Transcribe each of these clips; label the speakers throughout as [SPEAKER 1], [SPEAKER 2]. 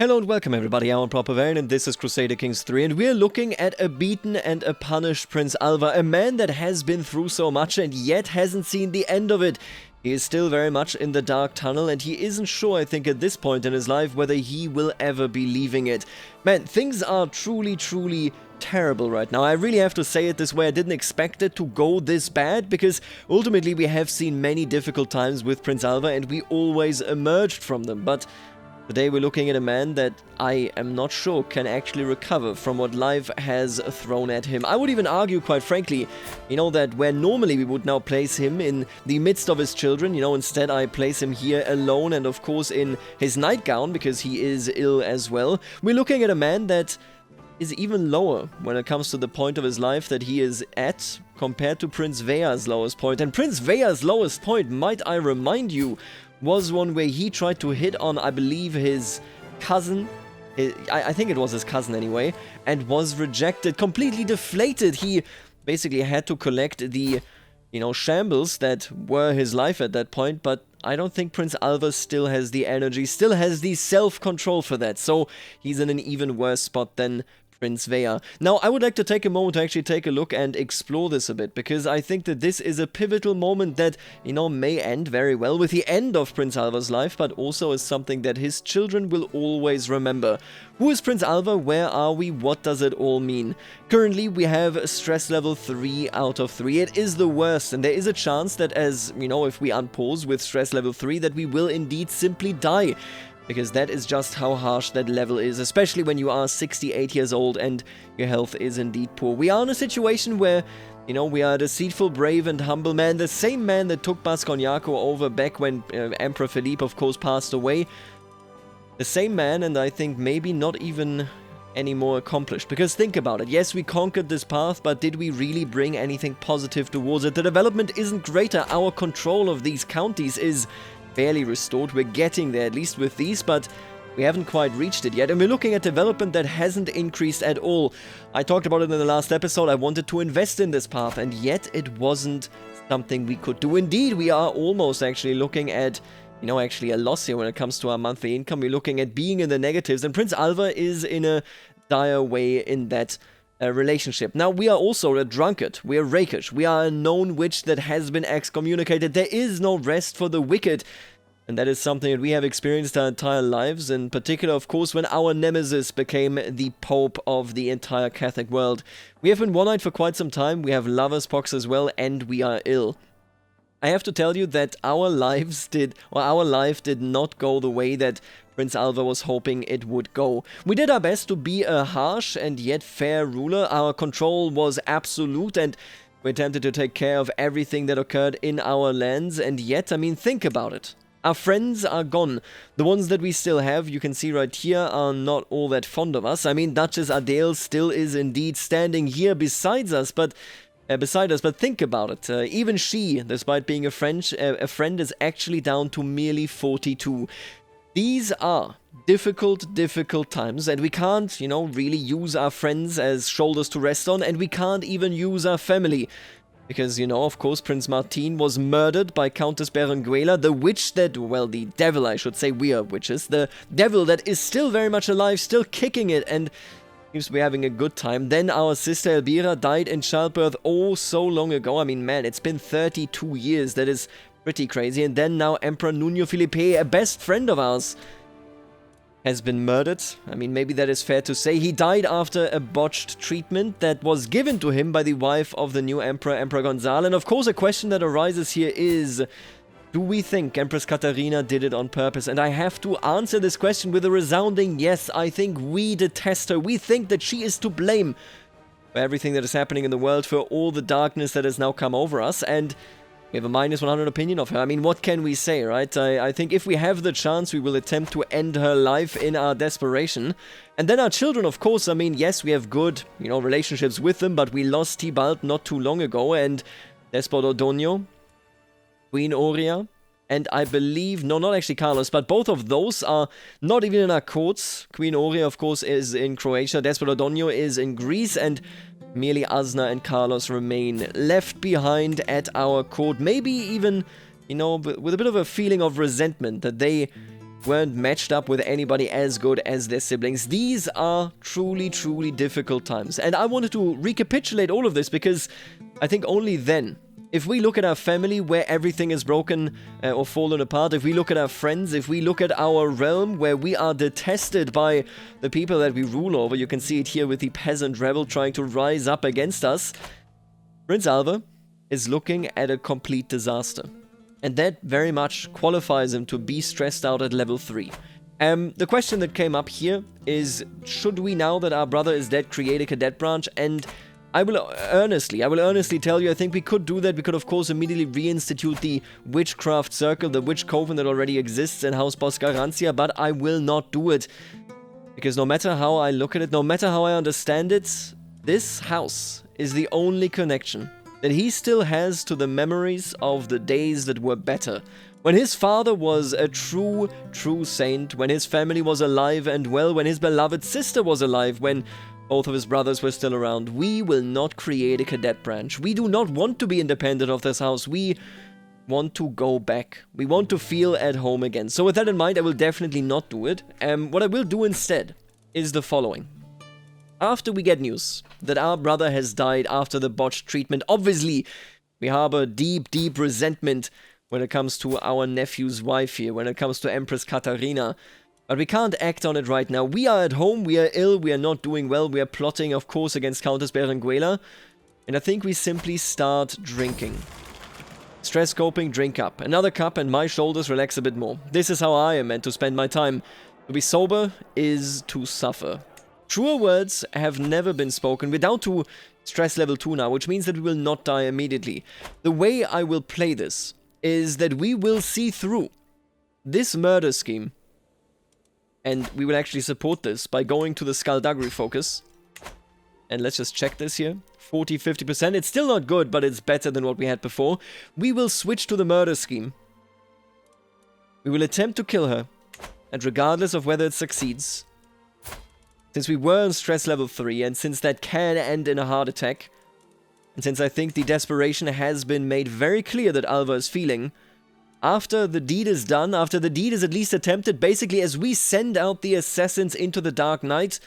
[SPEAKER 1] Hello and welcome everybody, I'm Proper and this is Crusader Kings 3 and we're looking at a beaten and a punished Prince Alva, a man that has been through so much and yet hasn't seen the end of it. He is still very much in the dark tunnel and he isn't sure, I think, at this point in his life whether he will ever be leaving it. Man, things are truly terrible right now. I really have to say it this way. I didn't expect it to go this bad because ultimately we have seen many difficult times with Prince Alva and we always emerged from them, but today we're looking at a man that I am not sure can actually recover from what life has thrown at him. I would even argue, quite frankly, that where normally we would now place him in the midst of his children, instead I place him here alone and of course in his nightgown because he is ill as well. We're looking at a man that is even lower when it comes to the point of his life that he is at compared to Prince Vea's lowest point. And Prince Vea's lowest point, might I remind you, was one where he tried to hit on, I believe, his cousin. I think it was his cousin anyway, and was rejected, completely deflated. He basically had to collect the, shambles that were his life at that point, but I don't think Prince Alva still has the energy, still has the self-control for that, so he's in an even worse spot than Prince Vea. Now, I would like to take a moment to actually take a look and explore this a bit, because I think that this is a pivotal moment that, may end very well with the end of Prince Alva's life, but also is something that his children will always remember. Who is Prince Alva? Where are we? What does it all mean? Currently, we have stress level 3 out of 3. It is the worst, and there is a chance that as, if we unpause with stress level 3, that we will indeed simply die. Because that is just how harsh that level is, especially when you are 68 years old and your health is indeed poor. We are in a situation where, we are a deceitful, brave and humble man, the same man that took Basconiaco over back when Emperor Philippe, of course, passed away. The same man, and I think maybe not even any more accomplished. Because think about it, yes, we conquered this path, but did we really bring anything positive towards it? The development isn't greater, our control of these counties is barely restored. We're getting there, at least with these, but we haven't quite reached it yet, and we're looking at development that hasn't increased at all. I talked about it in the last episode. I wanted to invest in this path, and yet it wasn't something we could do. Indeed, we are almost actually looking at, actually a loss here when it comes to our monthly income. We're looking at being in the negatives, and Prince Alva is in a dire way in that relationship. Now, we are also a drunkard, we are rakish, we are a known witch that has been excommunicated. There is no rest for the wicked, and that is something that we have experienced our entire lives, in particular, of course, when our nemesis became the Pope of the entire Catholic world. We have been one-eyed for quite some time, we have lover's pox as well, and we are ill. I have to tell you that our life did not go the way that Prince Alva was hoping it would go. We did our best to be a harsh and yet fair ruler. Our control was absolute and we attempted to take care of everything that occurred in our lands, and yet, think about it. Our friends are gone. The ones that we still have, you can see right here, are not all that fond of us. Duchess Adele still is indeed standing here beside us, but think about it. Even she, despite being a friend, is actually down to merely 42. These are difficult times, and we can't, really use our friends as shoulders to rest on, and we can't even use our family. Because, of course, Prince Martin was murdered by Countess Berenguela, the witch that, well, the devil, I should say, we are witches, the devil that is still very much alive, still kicking it, and seems to be having a good time. Then our sister Elvira died in childbirth so long ago. Man, it's been 32 years, that is pretty crazy. And then now Emperor Nuno Felipe, a best friend of ours, has been murdered. Maybe that is fair to say. He died after a botched treatment that was given to him by the wife of the new emperor, Emperor Gonzalo. And of course, a question that arises here is, do we think Empress Katarina did it on purpose? And I have to answer this question with a resounding yes. I think we detest her. We think that she is to blame for everything that is happening in the world, for all the darkness that has now come over us, and we have a minus 100 opinion of her. What can we say, right? I think if we have the chance, we will attempt to end her life in our desperation. And then our children, of course, yes, we have good, relationships with them, but we lost Tybalt not too long ago, and Despot Odonio, Queen Aurea, and I believe, no, not actually Carlos, but both of those are not even in our courts. Queen Aurea, of course, is in Croatia, Despot Odonio is in Greece, and merely Asna and Carlos remain left behind at our court. Maybe even, with a bit of a feeling of resentment that they weren't matched up with anybody as good as their siblings. These are truly, truly difficult times. And I wanted to recapitulate all of this because I think only then, if we look at our family where everything is broken or fallen apart, if we look at our friends, if we look at our realm where we are detested by the people that we rule over, you can see it here with the peasant rebel trying to rise up against us, Prince Alva is looking at a complete disaster. And that very much qualifies him to be stressed out at level 3. The question that came up here is, should we, now that our brother is dead, create a cadet branch? And I will earnestly tell you, I think we could do that. We could, of course, immediately reinstitute the Witchcraft Circle, the Witch Coven that already exists in House Boscarantia, but I will not do it. Because no matter how I look at it, no matter how I understand it, this house is the only connection that he still has to the memories of the days that were better. When his father was a true saint, when his family was alive and well, when his beloved sister was alive, when both of his brothers were still around. We will not create a cadet branch. We do not want to be independent of this house. We want to go back. We want to feel at home again. So with that in mind, I will definitely not do it. What I will do instead is the following. After we get news that our brother has died after the botched treatment, obviously we harbor deep, deep resentment when it comes to our nephew's wife here, when it comes to Empress Katarina. But we can't act on it right now. We are at home, we are ill, we are not doing well, we are plotting, of course, against Countess Berenguela. And I think we simply start drinking. Stress coping, drink up. Another cup and my shoulders relax a bit more. This is how I am meant to spend my time. To be sober is to suffer. Truer words have never been spoken. We're down to stress level 2 now, which means that we will not die immediately. The way I will play this is that we will see through this murder scheme. And we will actually support this by going to the Skullduggery focus. And let's just check this here. 40-50%. It's still not good, but it's better than what we had before. We will switch to the murder scheme. We will attempt to kill her. And regardless of whether it succeeds, since we were on stress level 3, and since that can end in a heart attack, and since I think the desperation has been made very clear that Alva is feeling, after the deed is done, after the deed is at least attempted, basically as we send out the assassins into the dark night,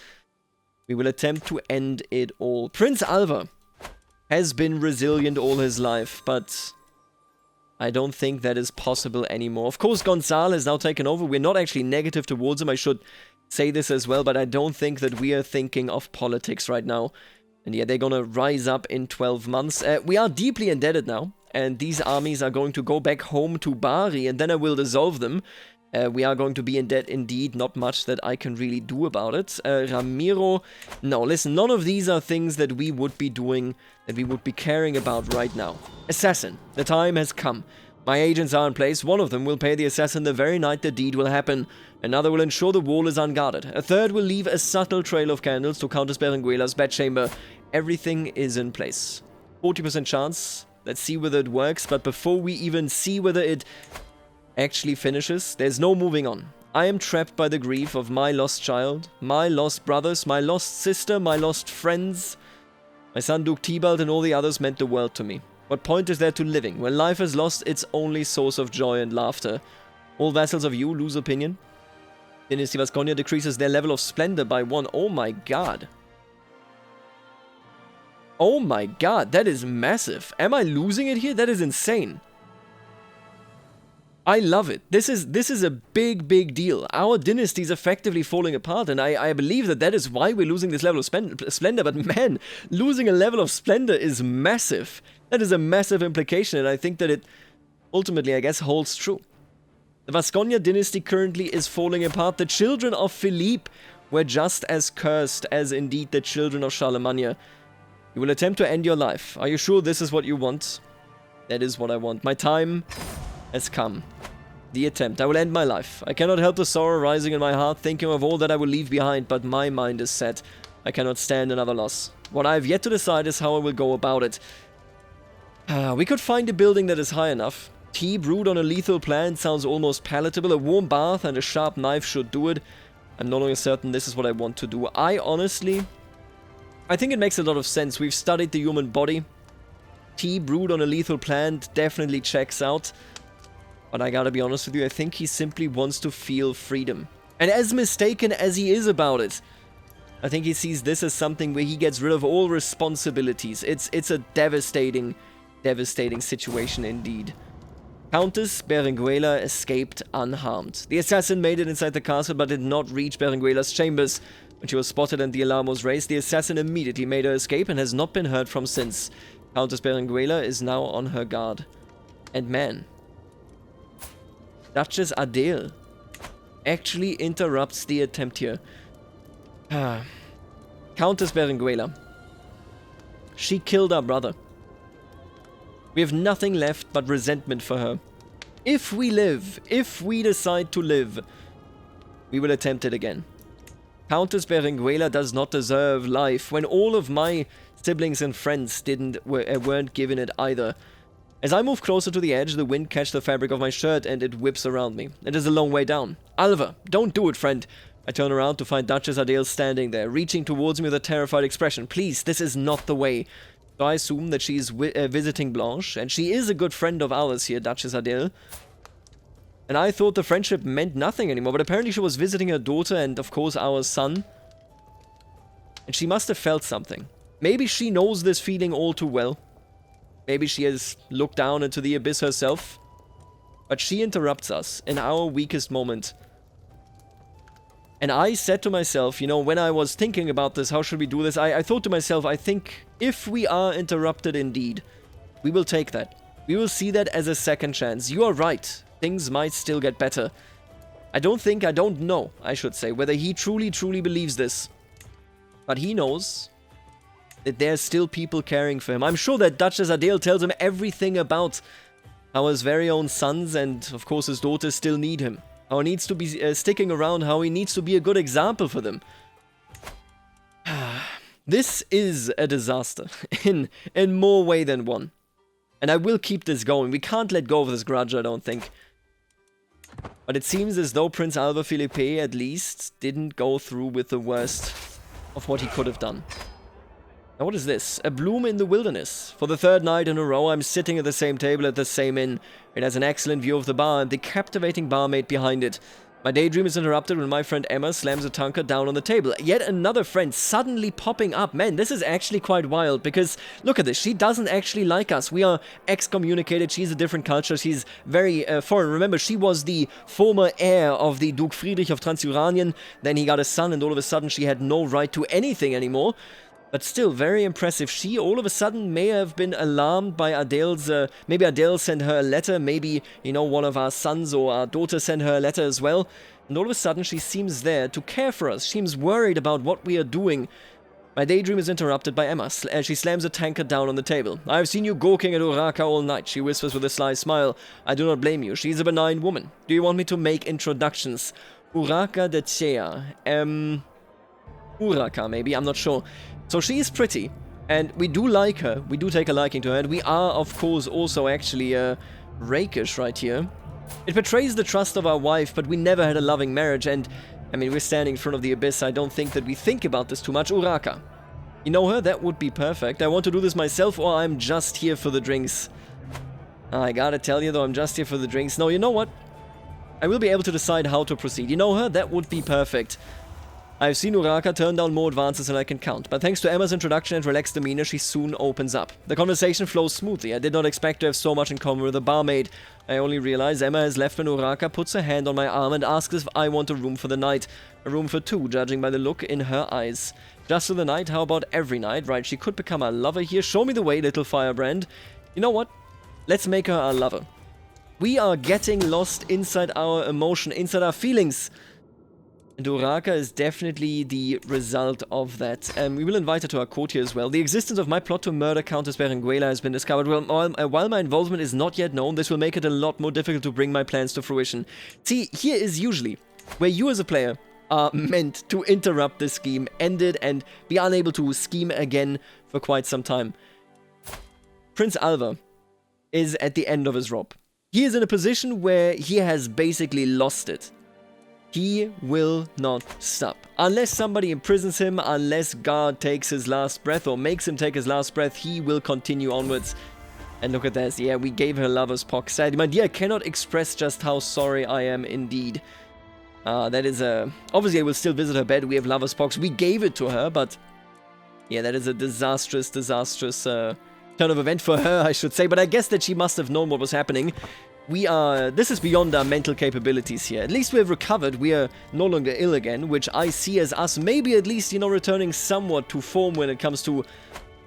[SPEAKER 1] we will attempt to end it all. Prince Alva has been resilient all his life, but I don't think that is possible anymore. Of course, Gonzalo has now taken over. We're not actually negative towards him. I should say this as well, but I don't think that we are thinking of politics right now. And yeah, they're gonna rise up in 12 months. We are deeply indebted now. And these armies are going to go back home to Bari, and then I will dissolve them. We are going to be in debt indeed, not much that I can really do about it. Ramiro, no, listen, none of these are things that we would be doing, that we would be caring about right now. Assassin, the time has come. My agents are in place. One of them will pay the assassin the very night the deed will happen. Another will ensure the wall is unguarded. A third will leave a subtle trail of candles to Countess Berenguela's bedchamber. Everything is in place. 40% chance. Let's see whether it works, but before we even see whether it actually finishes, there's no moving on. I am trapped by the grief of my lost child, my lost brothers, my lost sister, my lost friends. My son Duke Tybalt and all the others meant the world to me. What point is there to living when life has lost its only source of joy and laughter? All vassals of you lose opinion. Dynasty Vasconia decreases their level of splendor by 1. Oh my god. Oh my god, that is massive. Am I losing it here? That is insane. I love it. This is a big, big deal. Our dynasty is effectively falling apart, and I believe that is why we're losing this level of splendor. But man, losing a level of splendor is massive. That is a massive implication, and I think that it ultimately, I guess, holds true. The Vasconia dynasty currently is falling apart. The children of Philippe were just as cursed as indeed the children of Charlemagne. You will attempt to end your life. Are you sure this is what you want? That is what I want. My time has come. The attempt. I will end my life. I cannot help the sorrow rising in my heart, thinking of all that I will leave behind, but my mind is set. I cannot stand another loss. What I have yet to decide is how I will go about it. We could find a building that is high enough. Tea brewed on a lethal plant sounds almost palatable. A warm bath and a sharp knife should do it. I'm no longer certain this is what I want to do. I think it makes a lot of sense. We've studied the human body. Tea brewed on a lethal plant definitely checks out. But I gotta be honest with you, I think he simply wants to feel freedom. And as mistaken as he is about it, I think he sees this as something where he gets rid of all responsibilities. It's a devastating situation indeed. Countess Berenguela escaped unharmed. The assassin made it inside the castle but did not reach Berenguela's chambers. When she was spotted and the alarm was raised, the assassin immediately made her escape and has not been heard from since. Countess Berenguela is now on her guard. And man, Duchess Adele actually interrupts the attempt here. Countess Berenguela. She killed our brother. We have nothing left but resentment for her. If we live, if we decide to live, we will attempt it again. Countess Berenguela does not deserve life when all of my siblings and friends weren't given it either. As I move closer to the edge, the wind catches the fabric of my shirt and it whips around me. It is a long way down. Alva, don't do it, friend. I turn around to find Duchess Adele standing there, reaching towards me with a terrified expression. Please, this is not the way. So I assume that she is visiting Blanche, and she is a good friend of ours here, Duchess Adele. And I thought the friendship meant nothing anymore, but apparently she was visiting her daughter and, of course, our son. And she must have felt something. Maybe she knows this feeling all too well. Maybe she has looked down into the abyss herself. But she interrupts us in our weakest moment. And I said to myself, you know, when I was thinking about this, how should we do this? I thought to myself, I think if we are interrupted indeed, we will take that. We will see that as a second chance. You are right. Things might still get better. I don't know, I should say, whether he truly believes this. But he knows that there's still people caring for him. I'm sure that Duchess Adele tells him everything about how his very own sons and, of course, his daughters still need him. How he needs to be sticking around, how he needs to be a good example for them. This is a disaster, in more way than one. And I will keep this going. We can't let go of this grudge, I don't think. But it seems as though Prince Alva Philippe, at least, didn't go through with the worst of what he could have done. Now what is this? A bloom in the wilderness. For the third night in a row, I'm sitting at the same table at the same inn. It has an excellent view of the bar and the captivating barmaid behind it. My daydream is interrupted when my friend Emma slams a tankard down on the table. Yet another friend suddenly popping up. Man, this is actually quite wild because, look at this, she doesn't actually like us. We are excommunicated, she's a different culture, she's very foreign. Remember, she was the former heir of the Duke Friedrich of Transylvanien. Then he got a son and all of a sudden she had no right to anything anymore. But still, very impressive. She, all of a sudden, may have been alarmed by Adele's... maybe Adele sent her a letter. Maybe, you know, one of our sons or our daughter sent her a letter as well. And all of a sudden, she seems there to care for us. She seems worried about what we are doing. My daydream is interrupted by Emma. She slams a tankard down on the table. I have seen you gawking at Urraca all night, she whispers with a sly smile. I do not blame you. She's a benign woman. Do you want me to make introductions? Urraca de Chea. Urraca, maybe. I'm not sure. So she is pretty, and we do like her, we do take a liking to her, and we are, of course, also actually rakish right here. It betrays the trust of our wife, but we never had a loving marriage, and, I mean, we're standing in front of the abyss, I don't think that we think about this too much. Urraca. You know her? That would be perfect. I want to do this myself, or I'm just here for the drinks. I gotta tell you, though, I'm just here for the drinks. No, you know what? I will be able to decide how to proceed. You know her? That would be perfect. I've seen Urraca turn down more advances than I can count, but thanks to Emma's introduction and relaxed demeanor, she soon opens up. The conversation flows smoothly. I did not expect to have so much in common with a barmaid. I only realize Emma has left when Urraca puts her hand on my arm and asks if I want a room for the night. A room for two, judging by the look in her eyes. Just for the night? How about every night? Right, she could become our lover here. Show me the way, little firebrand. You know what? Let's make her our lover. We are getting lost inside our emotion, inside our feelings. And Urraca is definitely the result of that. We will invite her to our court here as well. The existence of my plot to murder Countess Berenguela has been discovered. Well, while my involvement is not yet known, this will make it a lot more difficult to bring my plans to fruition. See, here is usually where you as a player are meant to interrupt this scheme, end it, and be unable to scheme again for quite some time. Prince Alva is at the end of his rope. He is in a position where he has basically lost it. He will not stop. Unless somebody imprisons him, unless God takes his last breath or makes him take his last breath, he will continue onwards. And look at this. Yeah, we gave her lover's pox. Sadly, my dear, I cannot express just how sorry I am indeed. That is a... Obviously, I will still visit her bed. We have lover's pox. We gave it to her, but... Yeah, that is a disastrous turn of event for her, I should say. But I guess that she must have known what was happening. We are... This is beyond our mental capabilities here. At least we have recovered. We are no longer ill again, which I see as us maybe at least, you know, returning somewhat to form when it comes to...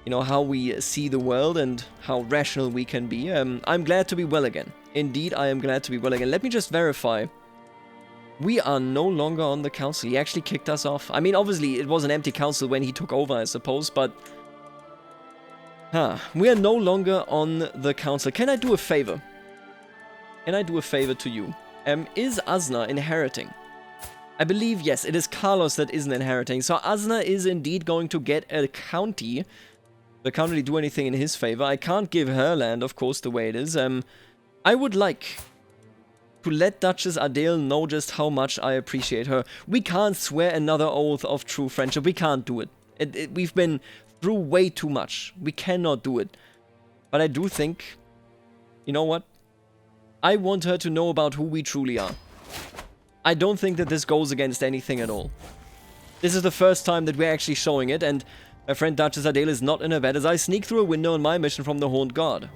[SPEAKER 1] You know, how we see the world and how rational we can be. I'm glad to be well again. Indeed, I am glad to be well again. Let me just verify. We are no longer on the council. He actually kicked us off. I mean, obviously, it was an empty council when he took over, I suppose, but... We are no longer on the council. Can I do a favor? Can I do a favor to you? Is Azna inheriting? I believe, yes, it is Carlos that isn't inheriting. So Azna is indeed going to get a county... I can't really do anything in his favor. I can't give her land, of course, the way it is. I would like to let Duchess Adele know just how much I appreciate her. We can't swear another oath of true friendship. We can't do it. We've been through way too much. We cannot do it. But I do think, you know what? I want her to know about who we truly are. I don't think that this goes against anything at all. This is the first time that we're actually showing it, and... My friend Duchess Adele is not in her bed as I sneak through a window on my mission from the Horned God.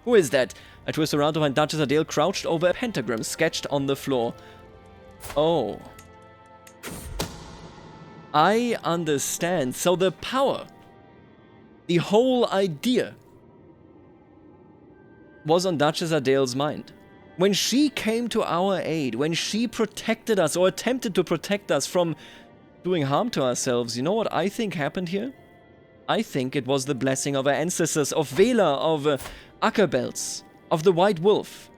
[SPEAKER 1] Who is that? I twist around to find Duchess Adele crouched over a pentagram sketched on the floor. Oh. I understand. So the power, the whole idea, was on Duchess Adele's mind. When she came to our aid, when she protected us or attempted to protect us from doing harm to ourselves, you know what I think happened here? I think it was the blessing of our ancestors, of Vela, of Ackerbelts, of the White Wolf.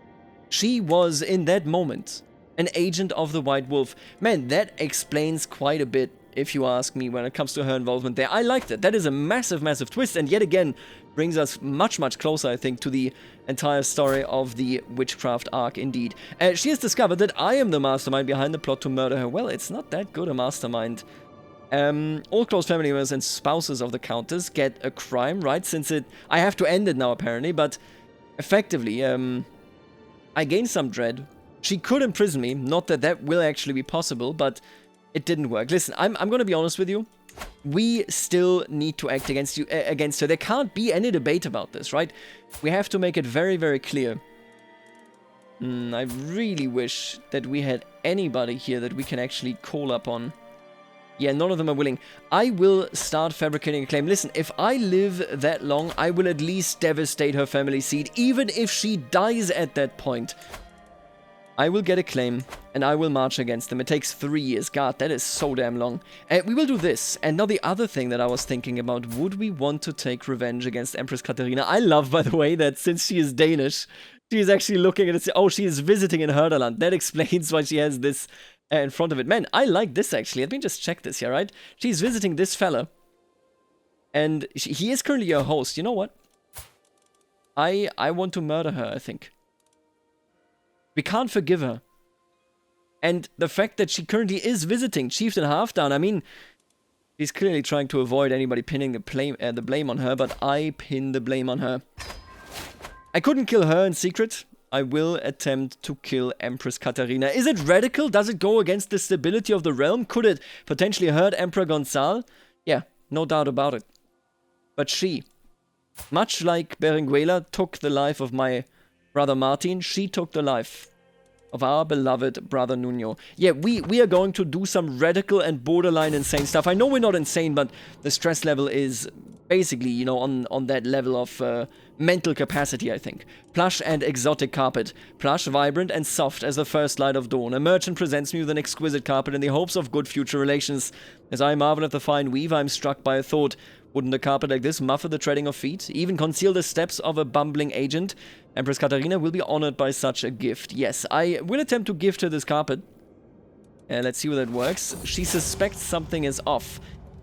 [SPEAKER 1] She was, in that moment, an agent of the White Wolf. Man, that explains quite a bit, if you ask me, when it comes to her involvement there. I liked it. That is a massive, massive twist, and yet again, brings us much, much closer, I think, to the entire story of the witchcraft arc, indeed. She has discovered that I am the mastermind behind the plot to murder her. Well, it's not that good a mastermind. All close family members and spouses of the Countess get a crime, right? Since I have to end it now, apparently, but effectively, I gained some dread. She could imprison me, not that that will actually be possible, but it didn't work. Listen, I'm going to be honest with you. We still need to act against her. There can't be any debate about this, right? We have to make it very, very clear. I really wish that we had anybody here that we can actually call up on. Yeah, none of them are willing. I will start fabricating a claim. Listen, if I live that long, I will at least devastate her family seat, even if she dies at that point. I will get a claim, and I will march against them. It takes 3 years. God, that is so damn long. We will do this. And now the other thing that I was thinking about, would we want to take revenge against Empress Katarina? I love, by the way, that since she is Danish, she is actually looking at it. Oh, she is visiting in Herderland. That explains why she has this in front of it. Man, I like this, actually. Let me just check this here, right? She's visiting this fella. And he is currently your host. You know what? I want to murder her, I think. We can't forgive her. And the fact that she currently is visiting Chieftain Halfdown, I mean, she's clearly trying to avoid anybody pinning the blame on her, but I pin the blame on her. I couldn't kill her in secret. I will attempt to kill Empress Katarina. Is it radical? Does it go against the stability of the realm? Could it potentially hurt Emperor Gonzal? Yeah, no doubt about it. But she, much like Berenguela took the life of my brother Martin, she took the life of our beloved brother Nuno. Yeah, we are going to do some radical and borderline insane stuff. I know we're not insane, but the stress level is basically, you know, on that level of mental capacity, I think. Plush and exotic carpet. Plush, vibrant and soft as the first light of dawn. A merchant presents me with an exquisite carpet in the hopes of good future relations. As I marvel at the fine weave, I'm struck by a thought. Wouldn't a carpet like this muffle the treading of feet? Even conceal the steps of a bumbling agent? Empress Katarina will be honored by such a gift. Yes, I will attempt to gift her this carpet. Let's see whether that works. She suspects something is off.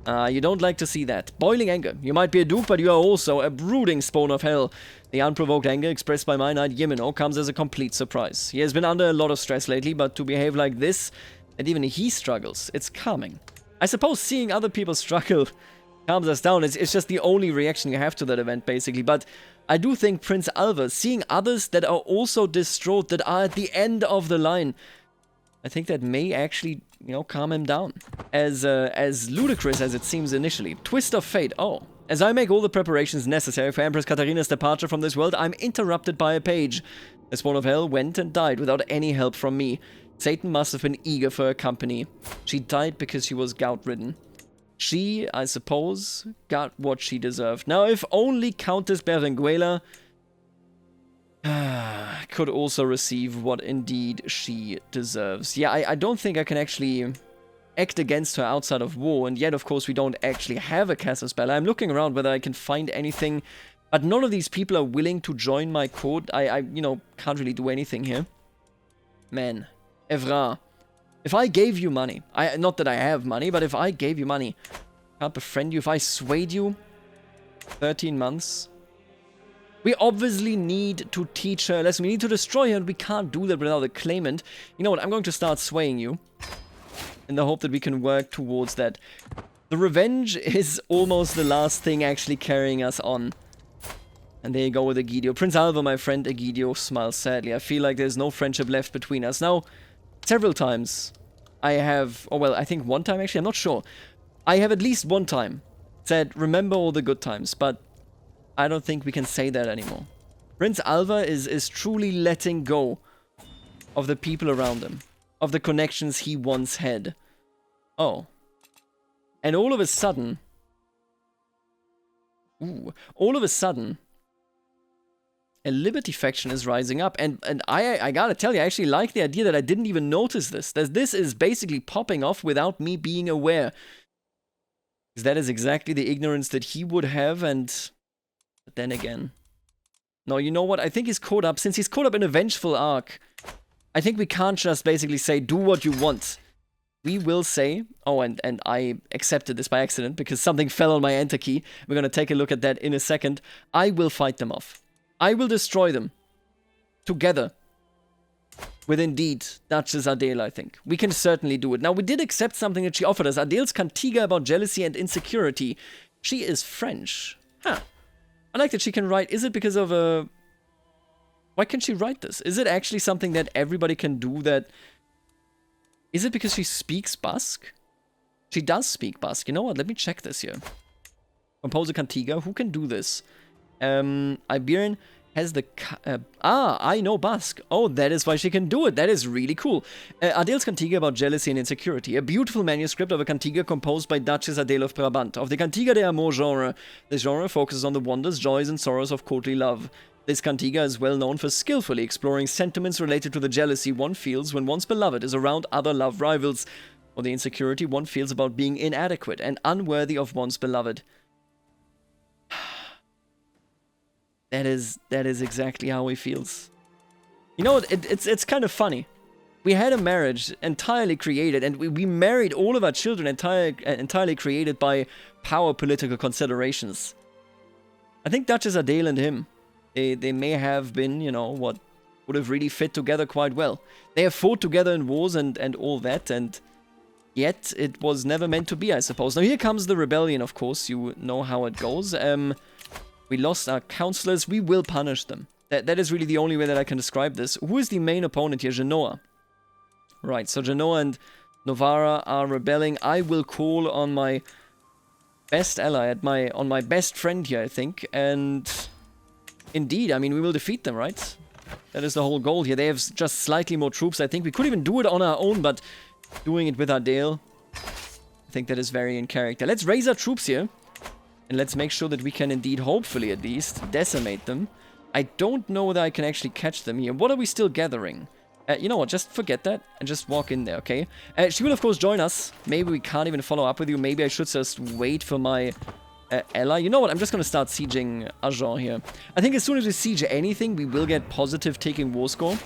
[SPEAKER 1] You don't like to see that. Boiling anger. You might be a duke, but you are also a brooding spawn of hell. The unprovoked anger expressed by my knight Yimino comes as a complete surprise. He has been under a lot of stress lately, but to behave like this, and even he struggles, it's calming. I suppose seeing other people struggle calms us down. It's just the only reaction you have to that event, basically. But I do think Prince Alva, seeing others that are also distraught, that are at the end of the line, I think that may actually, you know, calm him down. As ludicrous as it seems initially. Twist of fate. Oh. As I make all the preparations necessary for Empress Katarina's departure from this world, I'm interrupted by a page. The Spawn of Hell went and died without any help from me. Satan must have been eager for her company. She died because she was gout-ridden. She, I suppose, got what she deserved. Now, if only Countess Berenguela could also receive what indeed she deserves. Yeah, I don't think I can actually act against her outside of war, and yet, of course, we don't actually have a castle spell. I'm looking around whether I can find anything, but none of these people are willing to join my court. I you know, can't really do anything here. Man, Evra. If I gave you money, not that I have money, but if I gave you money, can't befriend you, if I swayed you, 13 months. We obviously need to teach her a lesson. We need to destroy her, and we can't do that without a claimant. You know what, I'm going to start swaying you, in the hope that we can work towards that. The revenge is almost the last thing actually carrying us on. And there you go with Egidio. Prince Alva, my friend Egidio, smiles sadly. I feel like there's no friendship left between us. Now, several times I have, or well, I think one time actually, I'm not sure. I have at least one time said, remember all the good times, but I don't think we can say that anymore. Prince Alva is truly letting go of the people around him, of the connections he once had. Oh. And all of a sudden, a Liberty faction is rising up, and I gotta tell you, I actually like the idea that I didn't even notice this. That this is basically popping off without me being aware. Because that is exactly the ignorance that he would have, and... But then again... No, you know what? I think he's caught up. Since he's caught up in a vengeful arc, I think we can't just basically say, do what you want. We will say... Oh, and I accepted this by accident, because something fell on my enter key. We're gonna take a look at that in a second. I will fight them off. I will destroy them. Together. With indeed Duchess Adele, I think. We can certainly do it. Now, we did accept something that she offered us. Adele's cantiga about jealousy and insecurity. She is French. Huh. I like that she can write. Is it because of a... Why can she write this? Is it actually something that everybody can do that... Is it because she speaks Basque? She does speak Basque. You know what? Let me check this here. Compose a cantiga. Who can do this? Iberian has the... I know Basque. Oh, that is why she can do it. That is really cool. Adele's cantiga about jealousy and insecurity. A beautiful manuscript of a cantiga composed by Duchess Adele of Brabant. Of the cantiga de amour genre. This genre focuses on the wonders, joys, and sorrows of courtly love. This cantiga is well known for skillfully exploring sentiments related to the jealousy one feels when one's beloved is around other love rivals, or the insecurity one feels about being inadequate and unworthy of one's beloved. That is exactly how he feels. You know, it's kind of funny. We had a marriage entirely created, and we married all of our children entirely created by power political considerations. I think Duchess Adele and him, they may have been, you know, what would have really fit together quite well. They have fought together in wars and all that, and yet it was never meant to be, I suppose. Now here comes the rebellion, of course. You know how it goes. We lost our counselors. We will punish them. That is really the only way that I can describe this. Who is the main opponent here? Genoa. Right, so Genoa and Novara are rebelling. I will call on my best ally, on my best friend here, I think. And indeed, I mean, we will defeat them, right? That is the whole goal here. They have just slightly more troops. I think we could even do it on our own, but doing it with Adele, I think that is very in character. Let's raise our troops here. And let's make sure that we can indeed, hopefully at least, decimate them. I don't know whether I can actually catch them here. What are we still gathering? You know what, just forget that and just walk in there, okay? She will, of course, join us. Maybe we can't even follow up with you. Maybe I should just wait for my ally. You know what, I'm just going to start sieging Agen here. I think as soon as we siege anything, we will get positive taking war score.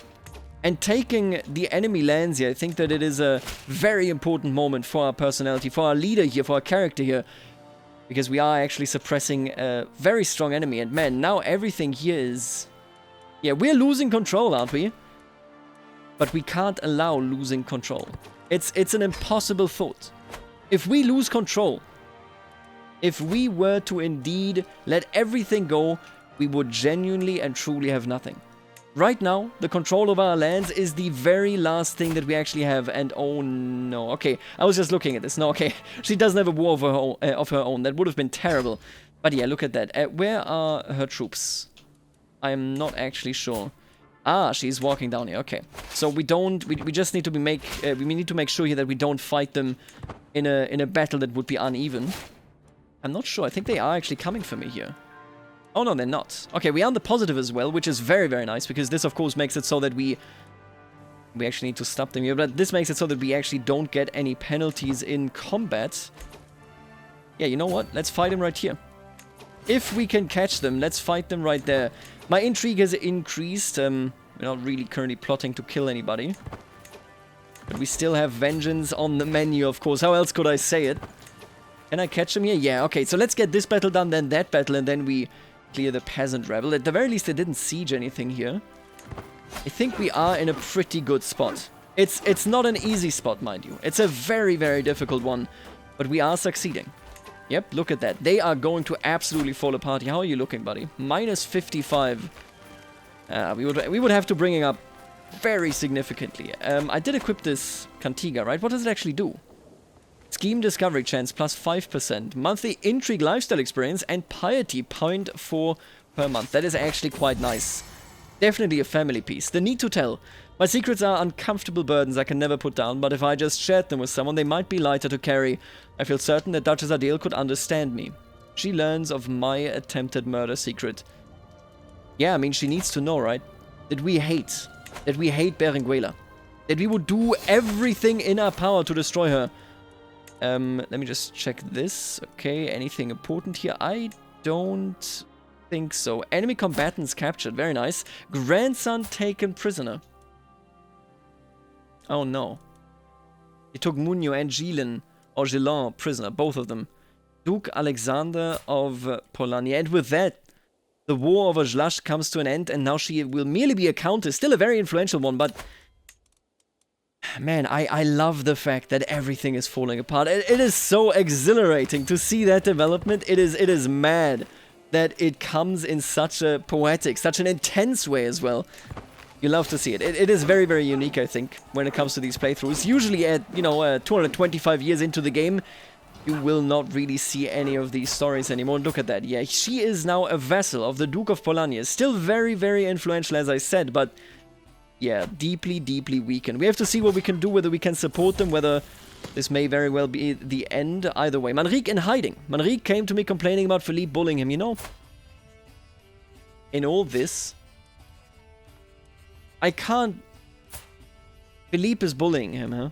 [SPEAKER 1] And taking the enemy lands here, I think that it is a very important moment for our personality, for our leader here, for our character here. Because we are actually suppressing a very strong enemy. And man, now everything here is... Yeah, we're losing control, aren't we? But we can't allow losing control. It's an impossible thought. If we lose control, if we were to indeed let everything go we would genuinely and truly have nothing. Right now, the control of our lands is the very last thing that we actually have, and oh no, okay, I was just looking at this, no, okay, she doesn't have a war of her own, that would have been terrible, but yeah, look at that. Where are her troops? I'm not actually sure. Ah, she's walking down here, okay, so we just need to we need to make sure here that we don't fight them in a battle that would be uneven. I'm not sure, I think they are actually coming for me here. Oh no, they're not. Okay, we are on the positive as well, which is very, very nice, because this, of course, makes it so that we actually need to stop them here, but this makes it so that we actually don't get any penalties in combat. Yeah, you know what? Let's fight them right here. If we can catch them, let's fight them right there. My intrigue has increased. We're not really currently plotting to kill anybody. But we still have vengeance on the menu, of course. How else could I say it? Can I catch them here? Yeah, okay, so let's get this battle done, then that battle, and then we clear the peasant rebel. At the very least, they didn't siege anything here. I think we are in a pretty good spot. It's not an easy spot, mind you. It's a very, very difficult one, but we are succeeding. Yep, look at that. They are going to absolutely fall apart. How are you looking, buddy? Minus 55. We would have to bring it up very significantly. I did equip this Cantiga, right? What does it actually do? Scheme discovery chance plus 5%, monthly intrigue lifestyle experience, and piety 0.4 per month. That is actually quite nice. Definitely a family piece. The need to tell. My secrets are uncomfortable burdens I can never put down, but if I just shared them with someone, they might be lighter to carry. I feel certain that Duchess Adele could understand me. She learns of my attempted murder secret. Yeah, I mean, she needs to know, right? That we hate Berenguela. That we would do everything in our power to destroy her. Let me just check this. Okay, anything important here? I don't think so. Enemy combatants captured. Very nice. Grandson taken prisoner. Oh no. He took Munio and Gilin prisoner. Both of them. Duke Alexander of Polanyi. And with that, the war over Zlash comes to an end, and now she will merely be a countess. Still a very influential one, but man, I love the fact that everything is falling apart. It is so exhilarating to see that development. It is mad that it comes in such a poetic, such an intense way as well. You love to see it. It is very, very unique, I think, when it comes to these playthroughs. Usually at, 225 years into the game, you will not really see any of these stories anymore. Look at that. Yeah, she is now a vassal of the Duke of Polanyi. Still very, very influential, as I said, but yeah, deeply, deeply weakened. We have to see what we can do, whether we can support them, whether this may very well be the end. Either way. Manrique in hiding. Manrique came to me complaining about Philippe bullying him. You know, in all this, I can't... Philippe is bullying him, huh?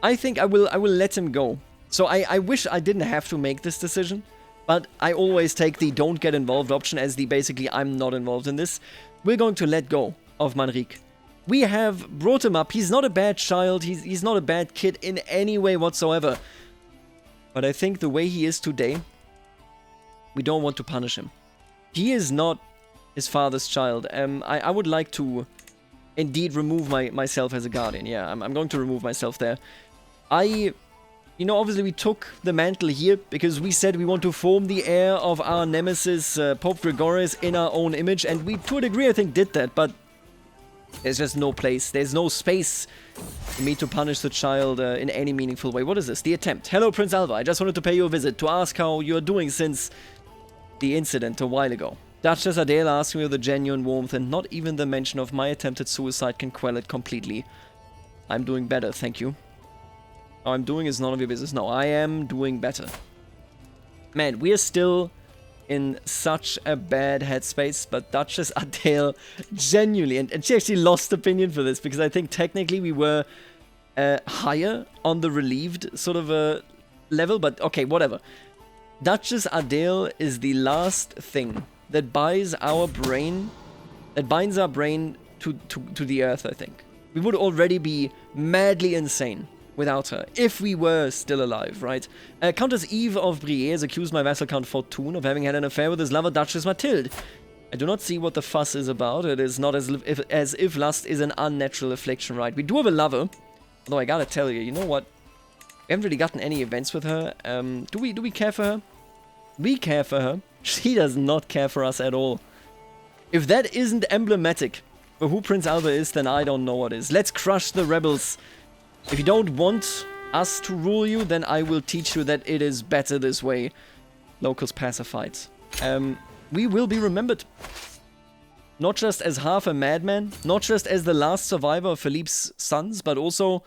[SPEAKER 1] I think I will let him go. So I wish I didn't have to make this decision, but I always take the don't get involved option as the basically I'm not involved in this. We're going to let go of Manrique. We have brought him up. He's not a bad child. He's not a bad kid in any way whatsoever. But I think the way he is today, we don't want to punish him. He is not his father's child. I would like to indeed remove myself as a guardian. Yeah, I'm going to remove myself there. Obviously we took the mantle here because we said we want to form the heir of our nemesis, Pope Gregorius, in our own image, and we, to a degree, I think, did that, but there's just no place, there's no space for me to punish the child in any meaningful way. What is this? The attempt. Hello, Prince Alva. I just wanted to pay you a visit to ask how you're doing since the incident a while ago. Duchess Adele asked me with a genuine warmth, and not even the mention of my attempted suicide can quell it completely. I'm doing better, thank you. How I'm doing is none of your business. No, I am doing better. Man, we are still in such a bad headspace, but Duchess Adele genuinely, and she actually lost opinion for this, because I think technically we were higher on the relieved sort of level, but okay, whatever. Duchess Adele is the last thing that binds our brain to the earth, I think. We would already be madly insane without her, if we were still alive, right? Countess Eve of Brie has accused my vassal Count Fortune of having had an affair with his lover Duchess Mathilde. I do not see what the fuss is about. It is not as if lust is an unnatural affliction, right? We do have a lover, although I gotta tell you, you know what? We haven't really gotten any events with her. Do we care for her? We care for her. She does not care for us at all. If that isn't emblematic for who Prince Alva is, then I don't know what is. Let's crush the rebels. If you don't want us to rule you, then I will teach you that it is better this way. Locals pacified. We will be remembered. Not just as half a madman, not just as the last survivor of Philippe's sons, but also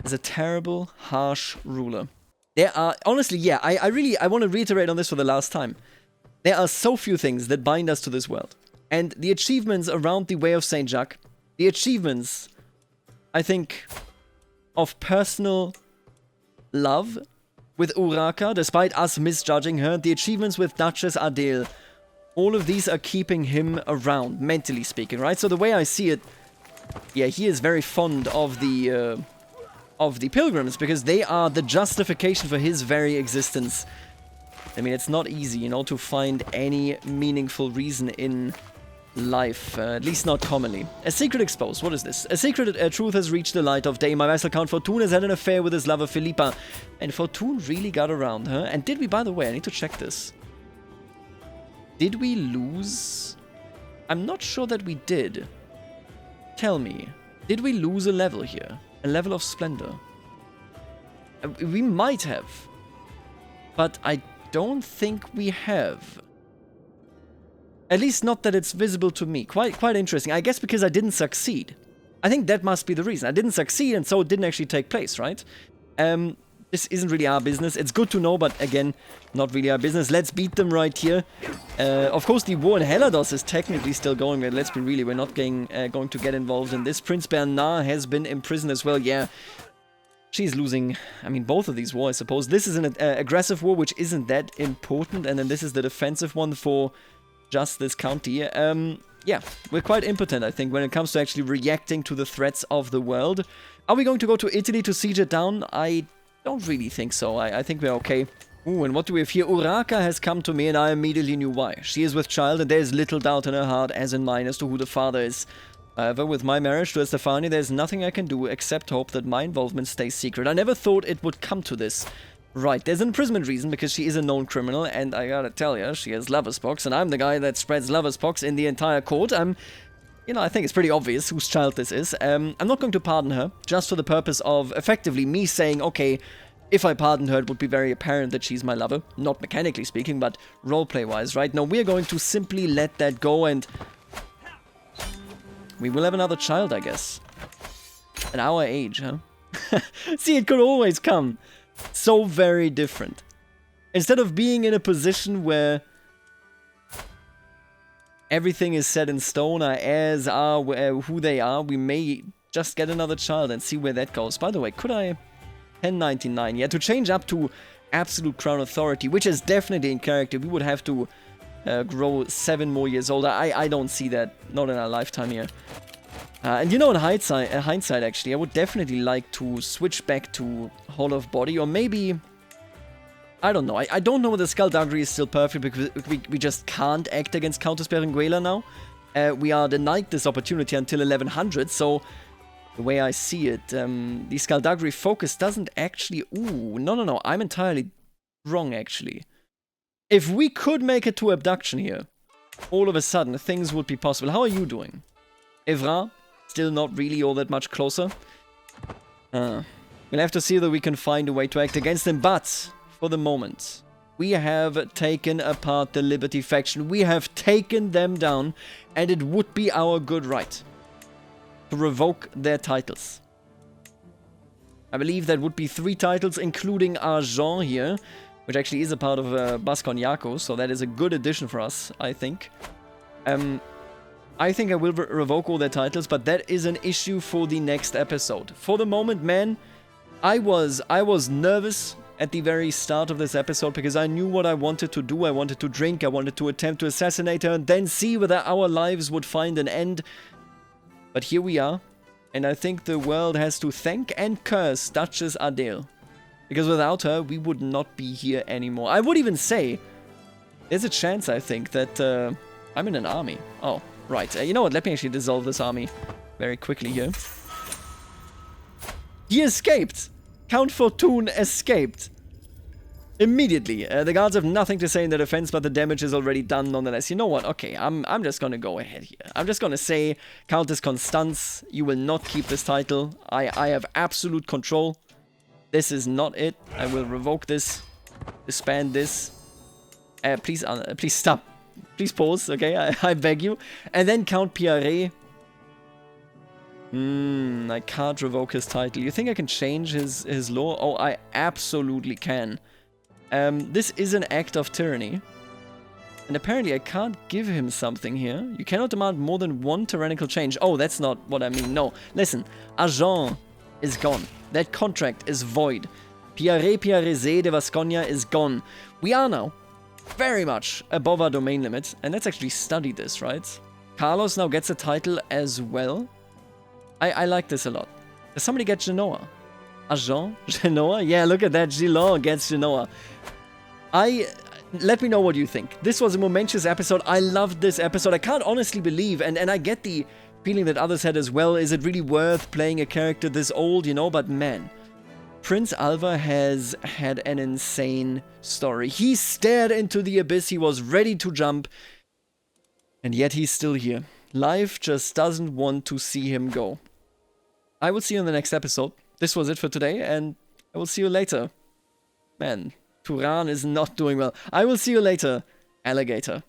[SPEAKER 1] as a terrible, harsh ruler. There are, honestly, yeah, I want to reiterate on this for the last time. There are so few things that bind us to this world. And the achievements around the Way of Saint Jacques, the achievements, I think, of personal love with Urraca, despite us misjudging her, the achievements with Duchess Adele, all of these are keeping him around, mentally speaking, right? So the way I see it, yeah, he is very fond of the pilgrims, because they are the justification for his very existence. I mean, it's not easy, you know, to find any meaningful reason in life, at least not commonly. A secret exposed. What is this? A secret truth has reached the light of day. My vassal Count Fortune has had an affair with his lover Philippa. And Fortune really got around her. And did we, by the way, I need to check this. Did we lose? I'm not sure that we did. Tell me, did we lose a level here? A level of splendor? We might have. But I don't think we have. At least not that it's visible to me. Quite interesting. I guess because I didn't succeed. I think that must be the reason. I didn't succeed, and so it didn't actually take place, right? This isn't really our business. It's good to know, but again, not really our business. Let's beat them right here. Of course, the war in Helados is technically still going, but let's be really, we're not going to get involved in this. Prince Bernard has been imprisoned as well. Yeah, she's losing, I mean, both of these wars, I suppose. This is an aggressive war, which isn't that important, and then this is the defensive one for just this county. Yeah, we're quite impotent, I think, when it comes to actually reacting to the threats of the world. Are we going to go to Italy to siege it down? I don't really think so. I think we're okay. Ooh, and what do we have here? Urraca has come to me, and I immediately knew why. She is with child, and there's little doubt in her heart, as in mine, as to who the father is. However, with my marriage to Estefani, there's nothing I can do except hope that my involvement stays secret. I never thought it would come to this. Right, there's an imprisonment reason, because she is a known criminal, and I gotta tell you, she has lover's pox, and I'm the guy that spreads lover's pox in the entire court. You know, I think it's pretty obvious whose child this is. I'm not going to pardon her, just for the purpose of effectively me saying, okay, if I pardoned her, it would be very apparent that she's my lover. Not mechanically speaking, but roleplay-wise, right? No, we're going to simply let that go, and we will have another child, I guess. At our age, huh? See, it could always come. So very different. Instead of being in a position where everything is set in stone, our heirs are who they are, we may just get another child and see where that goes. By the way, could I... 1099, yeah, to change up to absolute crown authority, which is definitely in character, we would have to grow 7 more years older. I don't see that, not in our lifetime here. And you know, in hindsight, actually, I would definitely like to switch back to Hall of Body, or maybe... I don't know. I don't know whether Skullduggery is still perfect, because we just can't act against Countess Berenguela now. We are denied this opportunity until 1100, so... The way I see it, the Skullduggery focus doesn't actually... Ooh, no, I'm entirely wrong, actually. If we could make it to abduction here, all of a sudden, things would be possible. How are you doing? Evra, still not really all that much closer. We'll have to see whether we can find a way to act against them, but for the moment, we have taken apart the Liberty faction. We have taken them down, and it would be our good right to revoke their titles. I believe that would be 3 titles, including Argent here, which actually is a part of Basconiaco, so that is a good addition for us, I think. I think I will revoke all their titles, but that is an issue for the next episode. For the moment, man, I was nervous at the very start of this episode, because I knew what I wanted to do. I wanted to drink, I wanted to attempt to assassinate her, and then see whether our lives would find an end. But here we are, and I think the world has to thank and curse Duchess Adele. Because without her, we would not be here anymore. I would even say, there's a chance, I think, that I'm in an army. Oh, right. You know what, let me actually dissolve this army very quickly here. He escaped! Count Fortune escaped! Immediately. The guards have nothing to say in their defense, but the damage is already done nonetheless. You know what? Okay, I'm just gonna go ahead here. I'm just gonna say, Countess Constance, you will not keep this title. I have absolute control. This is not it. I will revoke this. Disband this. Please stop. Please pause, okay? I beg you. And then Count Pierre. I can't revoke his title. You think I can change his law? Oh, I absolutely can. This is an act of tyranny. And apparently I can't give him something here. You cannot demand more than one tyrannical change. Oh, that's not what I mean. No. Listen, Agen is gone. That contract is void. Pierre-Zé de Vasconia is gone. We are now very much above our domain limit. And let's actually study this, right? Carlos now gets a title as well. I like this a lot. Does somebody get Genoa? Agen? Genoa? Yeah, look at that. Gillon gets Genoa. Let me know what you think. This was a momentous episode. I loved this episode. I can't honestly believe, and I get the feeling that others had as well, is it really worth playing a character this old, you know? But man, Prince Alva has had an insane story. He stared into the abyss. He was ready to jump. And yet he's still here. Life just doesn't want to see him go. I will see you in the next episode. This was it for today, and I will see you later. Man, Turan is not doing well. I will see you later, alligator.